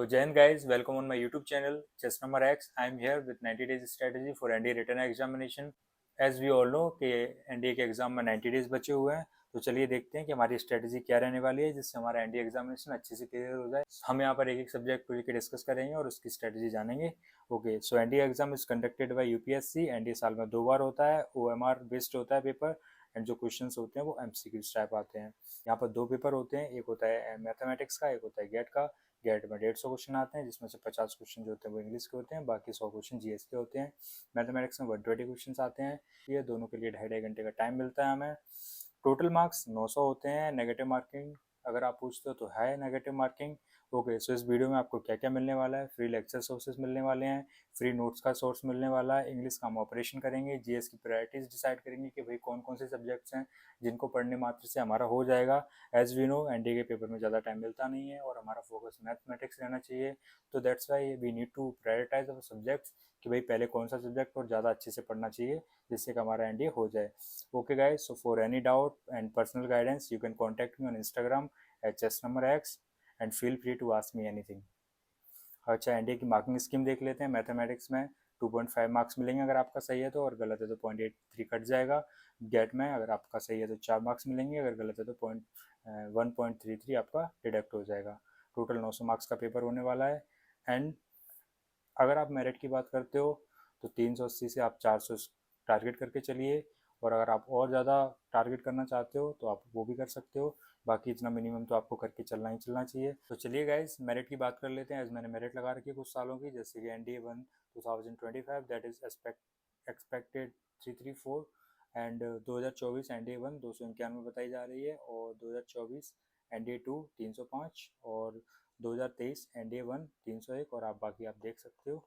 So, Jain guys, welcome on my YouTube channel, Chess Number X. I am here with 90 days strategy for NDA written examination. As we all know कि NDA के exam में 90 days बचे हुए हैं, तो चलिए देखते हैं कि हमारी स्ट्रेटजी क्या रहने वाली है जिससे हमारा एनडीए एग्जामिनेशन अच्छे से क्लियर हो जाए। हम यहाँ पर एक एक सब्जेक्ट को लेकर डिस्कस करेंगे और उसकी स्ट्रेटजी जानेंगे। Okay, so NDA exam is conducted by UPSC. NDA साल में 2 बार होता है, ओएमआर बेस्ड होता है पेपर, एंड जो क्वेश्चंस होते हैं वो एमसीक्यू टाइप आते हैं। यहाँ पर 2 पेपर होते हैं, एक होता है मैथमेटिक्स का, एक होता है गेट का। गेट में 150 क्वेश्चन आते हैं जिसमें से 50 क्वेश्चन जो होते हैं वो इंग्लिश के होते हैं, बाकी 100 क्वेश्चन जीएस के होते हैं। मैथमेटिक्स में 120 क्वेश्चन आते हैं। ये दोनों के लिए 2.5 घंटे का टाइम मिलता है हमें। टोटल मार्क्स 900 होते हैं। नेगेटिव मार्किंग अगर आप पूछते हो तो है नेगेटिव मार्किंग। ओके, सो इस वीडियो में आपको क्या क्या मिलने वाला है। फ्री लेक्चर सोर्सेज मिलने वाले हैं, फ्री नोट्स का सोर्स मिलने वाला है, इंग्लिश का हम ऑपरेशन करेंगे, जीएस की प्रायोरिटीज डिसाइड करेंगे कि भाई कौन कौन से सब्जेक्ट्स हैं जिनको पढ़ने मात्र से हमारा हो जाएगा। एज वी नो एनडीए के पेपर में ज़्यादा टाइम मिलता नहीं है और हमारा फोकस मैथमेटिक्स रहना चाहिए, तो that's why we need to prioritise our subjects कि भाई पहले कौन सा सब्जेक्ट और ज़्यादा अच्छे से पढ़ना चाहिए जिससे कि हमारा एनडीए हो जाए। Okay guys, so for any doubt and personal guidance, you can contact me on Instagram at chessnumberx and feel free to ask me anything. अच्छा, एनडीए की मार्किंग स्कीम देख लेते हैं। मैथमेटिक्स में 2.5 मार्क्स मिलेंगे अगर आपका सही है तो, और गलत है तो 0.83 कट जाएगा। गेट में अगर आपका सही है तो 4 मार्क्स मिलेंगे, अगर गलत है तो 1.33 आपका डिडक्ट हो जाएगा। टोटल 900 मार्क्स का पेपर होने वाला है। एंड अगर आप मेरिट की बात करते हो तो 380 से आप 400 टारगेट करके चलिए, और अगर आप और ज़्यादा टारगेट करना चाहते हो तो आप वो भी कर सकते हो। बाकी इतना मिनिमम तो आपको करके चलना ही चलना चाहिए। तो चलिए गाइज, मेरिट की बात कर लेते हैं। एज मैंने मेरिट लगा रखी है कुछ सालों की, जैसे कि NDA 1 2025 that is expected 334, and 2024 NDA 1 291 बताई जा रही है, और 2024 एनडीए 2 305, और 2023 एनडीए 1 301, और आप बाकी आप देख सकते हो।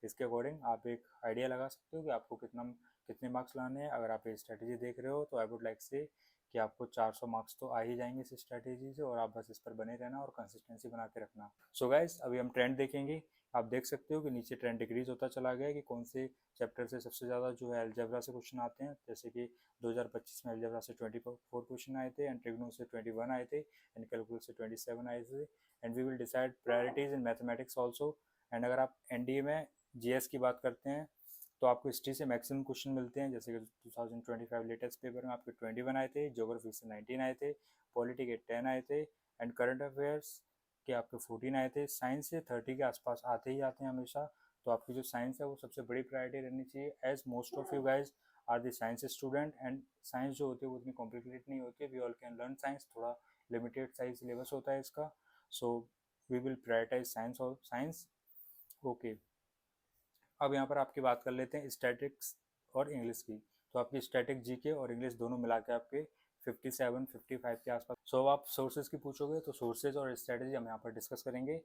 इसके अकॉर्डिंग आप एक आइडिया लगा सकते हो कि आपको कितने मार्क्स लाने हैं। अगर आप ये स्ट्रैटेजी देख रहे हो तो आई वुड लाइक से कि आपको 400 मार्क्स तो आ ही जाएंगे इस स्ट्रैटेजी से, और आप बस इस पर बने रहना और कंसिस्टेंसी बना के रखना। सो गाइस, अभी हम ट्रेंड देखेंगे। आप देख सकते हो कि नीचे ट्रेंड डिक्रीज होता चला गया है कि कौन से चैप्टर से सबसे ज़्यादा जो है अलजेब्रा से क्वेश्चन आते हैं। जैसे कि 2025 में अलजेब्रा से 24 क्वेश्चन आए थे, एंड ट्रिग्नो से 21 आए थे, एंड कैलकुलस से 27 आए थे। And we will decide priorities in mathematics also. And अगर आप एनडीए में जीएस की बात करते हैं तो आपको हिस्ट्री से मैक्सिमम क्वेश्चन मिलते हैं, जैसे कि 2025 लेटेस्ट पेपर में आपके 21 आए थे, ज्योग्राफी से 19 आए थे, पॉलिटी के 10 आए थे, एंड करंट अफेयर्स के आपके 14 आए थे। साइंस से 30 के आसपास आते ही आते हैं हमेशा, तो आपकी जो साइंस है वो सबसे बड़ी प्रायोरिटी रहनी चाहिए, as most of you guys are the science student. And science जो होती है वो उतनी कॉम्प्लिकेटेड नहीं होती है, we all can learn science, थोड़ा लिमिटेड साइज सिलेबस होता है इसका, so we will prioritise science और साइंस। ओके, अब यहाँ पर आपकी बात कर लेते हैं स्टैटिक्स और इंग्लिश की। तो आपकी स्टैटिक जीके और इंग्लिश दोनों मिला के आपके 57-55 के आसपास। सो आप सोर्सेज की पूछोगे तो सोर्सेज और स्ट्रेटजी हम यहाँ पर डिस्कस करेंगे।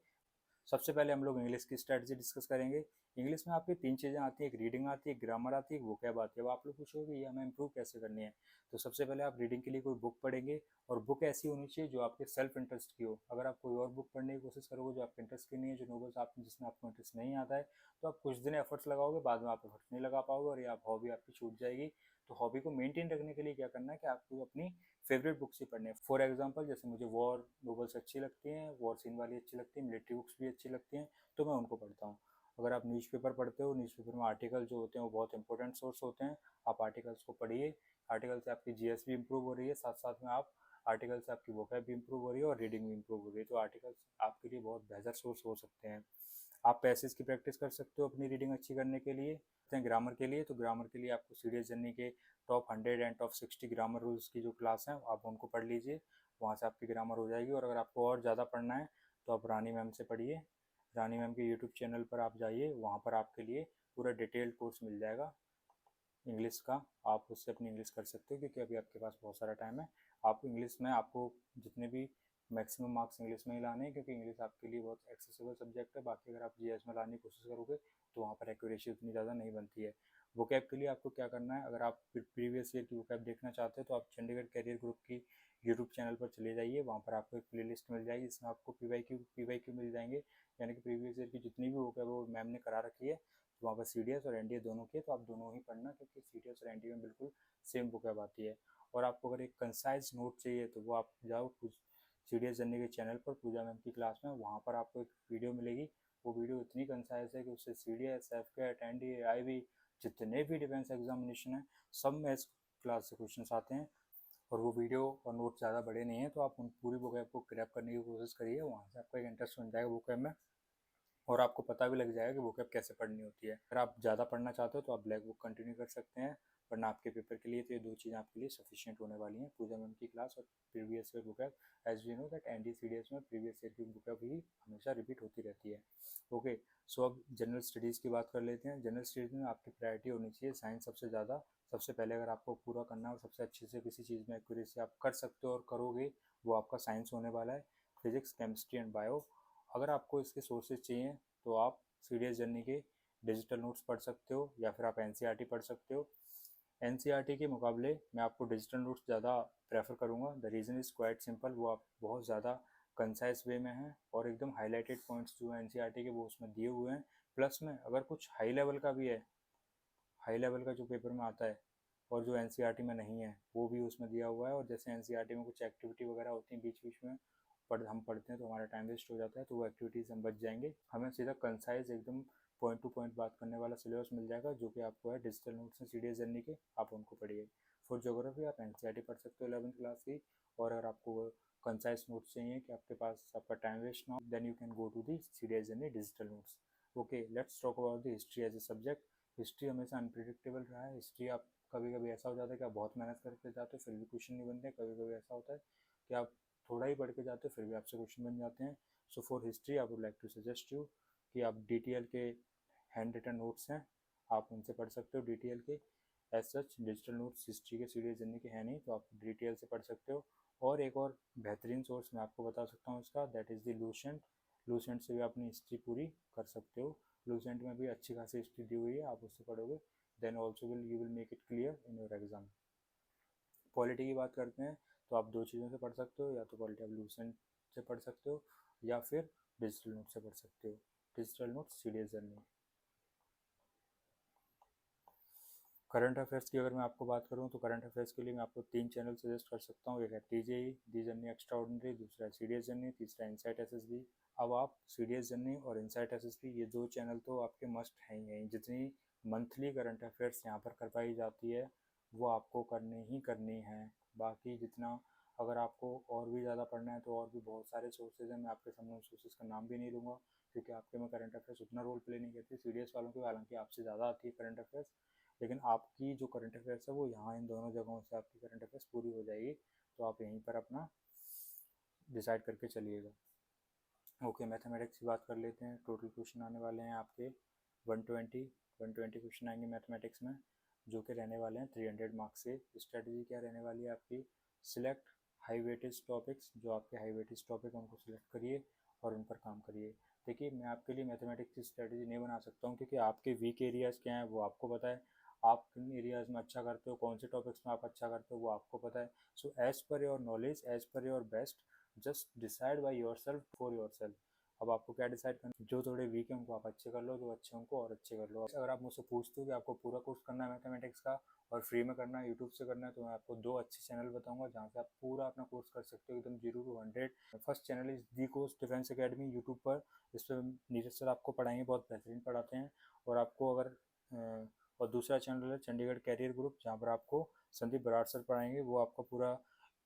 सबसे पहले हम लोग इंग्लिश की स्ट्रेटजी डिस्कस करेंगे। इंग्लिश में आपकी 3 चीज़ें आती है, एक रीडिंग आती है, एक ग्रामर आती है, एक वोकैब आती है। अब आप लोग पूछोगे ये हमें इंप्रूव कैसे करनी है, तो सबसे पहले आप रीडिंग के लिए कोई बुक पढ़ेंगे, और बुक ऐसी होनी चाहिए जो आपके सेल्फ इंटरेस्ट की हो। अगर आप कोई और बुक पढ़ने की कोशिश करोगे जो आपके इंटरेस्ट की नहीं है, जो नॉवेल्स आप जिसमें आपको इंटरेस्ट नहीं आता है, तो आप कुछ दिन एफर्ट्स लगाओगे, बाद में आप एफर्ट्स नहीं लगा पाओगे और ये आप हॉबी आपकी छूट जाएगी। तो हॉबी को मेंटेन रखने के लिए क्या करना है कि आपको अपनी फेवरेट बुक्स ही पढ़ने हैं। फॉर एग्जांपल, जैसे मुझे वॉर नॉवेल्स अच्छी लगती हैं, वॉर सीन वाली अच्छी लगती है, मिलिट्री बुक्स भी अच्छी लगती हैं, तो मैं उनको पढ़ता हूँ। अगर आप न्यूज़पेपर पढ़ते हो, न्यूज़पेपर में आर्टिकल जो होते हैं वो बहुत इंपॉर्टेंट सोर्स होते हैं, आप आर्टिकल्स को पढ़िए। आर्टिकल से आपकी जीएस भी इंप्रूव हो रही है, साथ साथ में आप आर्टिकल से आपकी वोकैब भी इंप्रूव हो रही है और रीडिंग भी इंप्रूव हो रही है, तो आर्टिकल्स आपके लिए बहुत बेहतर सोर्स हो सकते हैं। आप पैसेज की प्रैक्टिस कर सकते हो अपनी रीडिंग अच्छी करने के लिए। ग्रामर के लिए, तो ग्रामर के लिए आपको सीरियस जर्नी के top 100 and top 60 grammar rules की जो क्लास है आप उनको पढ़ लीजिए, वहाँ से आपकी ग्रामर हो जाएगी। और अगर आपको और ज़्यादा पढ़ना है तो आप रानी मैम से पढ़िए। रानी मैम के यूट्यूब चैनल पर आप जाइए, वहाँ पर आपके लिए पूरा डिटेल्ड कोर्स मिल जाएगा इंग्लिश का। आप उससे अपनी इंग्लिश कर सकते हो क्योंकि अभी आपके पास बहुत सारा टाइम है। आप इंग्लिश में आपको जितने भी मैक्सिमम मार्क्स इंग्लिश में ही लाने हैं, क्योंकि इंग्लिश आपके लिए बहुत एक्सेसिबल सब्जेक्ट है। बाकी अगर आप जीएस में लाने की कोशिश करोगे तो वहाँ पर एक्यूरेसी उतनी ज़्यादा नहीं बनती है। वोकैब के लिए आपको क्या करना है, अगर आप प्रीवियस ईयर की वोकैब देखना चाहते हो तो आप चंडीगढ़ कैरियर ग्रुप की यूट्यूब चैनल पर चले जाइए, वहाँ पर आपको एक प्लेलिस्ट मिल जाएगी जिसमें आपको पीवाईक्यू मिल जाएंगे, यानी कि प्रीवियस ईयर की जितनी भी वोकैब वो मैम ने करा रखी है। तो वहाँ पर सीडीएस और एनडीए दोनों की है, तो आप दोनों ही पढ़ना, क्योंकि सीडीएस और एनडीए में बिल्कुल सेम वोकैब आती है। और आपको अगर एक कंसाइज नोट चाहिए तो वो आप जाओ सीडीएस जर्नी के चैनल पर पूजा मैम की क्लास में, वहाँ पर आपको एक वीडियो मिलेगी। वो वीडियो इतनी कंसाइज है कि उससे सीडीएस, एफकेट, एनडीए, आईबी जितने भी डिफेंस एग्जामिनेशन है सब में इस क्लास से क्वेश्चन आते हैं। और वो वीडियो और नोट ज़्यादा बड़े नहीं हैं, तो आप उन पूरी बुक को क्रैप करने की कोशिश करिए, वहाँ से आपको एक इंटरेस्ट बन जाएगा बुक में, और आपको पता भी लग जाएगा कि बुक कैसे पढ़नी होती है। अगर आप ज़्यादा पढ़ना चाहते हो तो आप ब्लैक बुक कंटिन्यू कर सकते हैं, वरना आपके पेपर के लिए तो ये दो चीज़ें आपके लिए सफिशिएंट होने वाली हैं, पूजा मैम की क्लास और previous year book. As we know that NDA CDS में प्रीवियस ईयर की बुक भी हमेशा रिपीट होती रहती है। ओके, सो अब जनरल स्टडीज़ की बात कर लेते हैं। जनरल स्टडीज़ में आपकी प्रायोरिटी होनी चाहिए साइंस सबसे ज़्यादा। सबसे पहले अगर आपको पूरा करना है और सबसे अच्छे से किसी चीज़ में एक्यूरेसी आप कर सकते हो और करोगे, वो आपका साइंस होने वाला है, फिजिक्स, केमिस्ट्री एंड बायो। अगर आपको इसके सोर्सेज चाहिए तो आप सीडीएस जर्नी के डिजिटल नोट्स पढ़ सकते हो या फिर आप एनसीईआरटी पढ़ सकते हो। एनसीईआरटी के मुकाबले मैं आपको डिजिटल नोट्स ज़्यादा प्रेफर करूँगा। The reason is quite simple, वो आप बहुत ज़्यादा कंसाइज वे में हैं और एकदम हाईलाइटेड पॉइंट्स जो हैं एनसीईआरटी के वो उसमें दिए हुए हैं। प्लस में अगर कुछ हाई लेवल का भी है, हाई लेवल का जो पेपर में आता है और जो एनसीईआरटी में नहीं है वो भी उसमें दिया हुआ है। और जैसे एनसीईआरटी में कुछ एक्टिविटी वगैरह होती हैं बीच बीच में हम पढ़ते हैं तो हमारा टाइम वेस्ट हो जाता है, तो वो एक्टिविटीज़ हम बच जाएंगे। हमें सीधा कंसाइज एकदम पॉइंट टू पॉइंट बात करने वाला सिलेबस मिल जाएगा, जो कि आपको है डिजिटल नोट्स में सीडीएस जर्नी के, आप उनको पढ़िए। फॉर ज्योग्राफी आप एनसीईआरटी पढ़ सकते हो 11th क्लास की, और अगर आपको कंसाइज नोट्स चाहिए कि आपके पास आपका टाइम वेस्ट ना हो, then you can go to the CDS journey digital notes. Okay, let's talk about the history as a subject. History हमेशा अनप्रिडिक्टेबल रहा है। हिस्ट्री आप कभी कभी ऐसा हो जाता है कि आप बहुत मेहनत करके जाते हो फिर भी क्वेश्चन नहीं बनते, कभी कभी ऐसा होता है कि आप थोड़ा ही पढ़ के जाते हो फिर भी आपसे क्वेश्चन बन जाते हैं। So for history I would like to suggest you कि आप डीटीएल के हैंड रिटन नोट्स हैं, आप उनसे पढ़ सकते हो डीटीएल के। As such digital notes history के सीडीएस जर्नी के हैं नहीं, तो आप डीटीएल से पढ़ सकते हो। और एक और बेहतरीन सोर्स मैं आपको बता सकता हूँ इसका, that is the Lucent. Lucent से भी अपनी हिस्ट्री पूरी कर सकते हो। लूसेंट में भी अच्छी खासी हिस्ट्री दी हुई है, आप उससे पढ़ोगे then also you will make it clear in your exam. Polity की बात करते हैं तो आप दो चीज़ों से पढ़ सकते हो, या तो पॉलिटी आप लूसेंट से पढ़ सकते हो या फिर डिजिटल नोट से पढ़ सकते हो। Digital note CDS journey. Current affairs की अगर मैं आपको बात करूं तो करंट अफेयर्स के लिए मैं आपको 3 चैनल सजेस्ट कर सकता हूं। एक है टीजेई दी जर्नी एक्स्ट्रा ऑर्डिनरी, दूसरा है सीडीएस जर्नी, तीसरा इनसाइट एसएसबी। अब आप सीडीएस जर्नी और इनसाइट एसएसबी ये दो चैनल तो आपके मस्ट हैं ही हैं। जितनी मंथली करंट अफेयर्स यहाँ पर करवाई जाती है वो आपको करनी ही करनी है। बाकी जितना अगर आपको और भी ज़्यादा पढ़ना है तो और भी बहुत सारे सोर्सेज हैं, मैं आपके सामने उन सोर्सेज का नाम भी नहीं लूँगा क्योंकि आपके में करंट अफेयर्स उतना रोल प्ले नहीं करती सीडीएस वालों की, हालांकि आपसे ज़्यादा आती है करंट अफेयर्स। लेकिन आपकी जो करंट अफेयर्स है वो यहाँ इन दोनों जगहों से आपकी करंट अफेयर्स पूरी हो जाएगी, तो आप यहीं पर अपना डिसाइड करके चलिएगा। ओके, मैथमेटिक्स की बात कर लेते हैं। टोटल क्वेश्चन आने वाले हैं आपके 120 क्वेश्चन आएंगे मैथमेटिक्स में, जो कि रहने वाले हैं 300 मार्क्स से। स्ट्रेटजी क्या रहने वाली है आपकी, सिलेक्ट हाई वेटेज टॉपिक्स, जो आपके हाई वेटेज टॉपिक उनको सिलेक्ट करिए और उन पर काम करिए। देखिए, मैं आपके लिए मैथमेटिक्स की स्ट्रेटजी नहीं बना सकता हूँ क्योंकि आपके वीक एरियाज़ क्या हैं वो आपको पता है, आप किन एरियाज़ में अच्छा करते हो, कौन से टॉपिक्स में आप अच्छा करते हो वो आपको पता है। So as per your knowledge, as per your best, just decide by your self for your self. अब आपको क्या डिसाइड करना, जो थोड़े वीक है उनको आप अच्छे कर लो, जो अच्छे उनको और अच्छे कर लो। अगर आप मुझसे पूछते हो कि आपको पूरा कोर्स करना है मैथमेटिक्स का और फ्री में करना है, यूट्यूब से करना है, तो मैं आपको दो अच्छे चैनल बताऊंगा जहाँ से आप पूरा अपना कोर्स कर सकते हो एकदम 0 to 100। First channel is the course defence academy YouTube पर, इस पर नीरज सर आपको पढ़ाएंगे, बहुत बेहतरीन पढ़ाते हैं। और आपको अगर और दूसरा चैनल है चंडीगढ़ कैरियर ग्रुप, जहाँ पर आपको संदीप बराड़ सर पढ़ाएंगे, वो आपका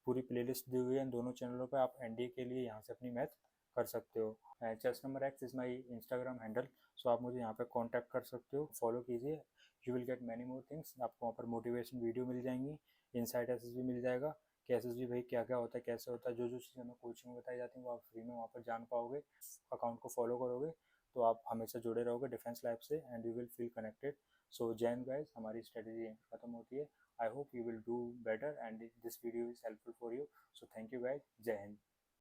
पूरी प्लेलिस्ट दी हुई है इन दोनों चैनलों पे। आप एनडीए के लिए यहाँ से अपनी मैथ कर सकते हो। Chess number X is my Instagram handle, so आप मुझे यहाँ पे कांटेक्ट कर सकते हो, फॉलो कीजिए। You will get many more things. आपको वहाँ पर मोटिवेशन वीडियो मिल जाएंगी, इनसाइट एसेस भी मिल जाएगा कि एसेस भी भाई क्या क्या होता है, कैसे होता है, जो जो चीज़ें हमें कोचिंग में बताई जाती हैं वो आप फ्री में वहाँ पर जान पाओगे। अकाउंट को फॉलो करोगे तो आप हमेशा जुड़े रहोगे डिफेंस लाइफ से and you will feel connected. So Jain guys, हमारी स्ट्रेटेजी यहीं खत्म होती है। I hope you will do better and this video is helpful for you. So thank you guys. Jai Hind.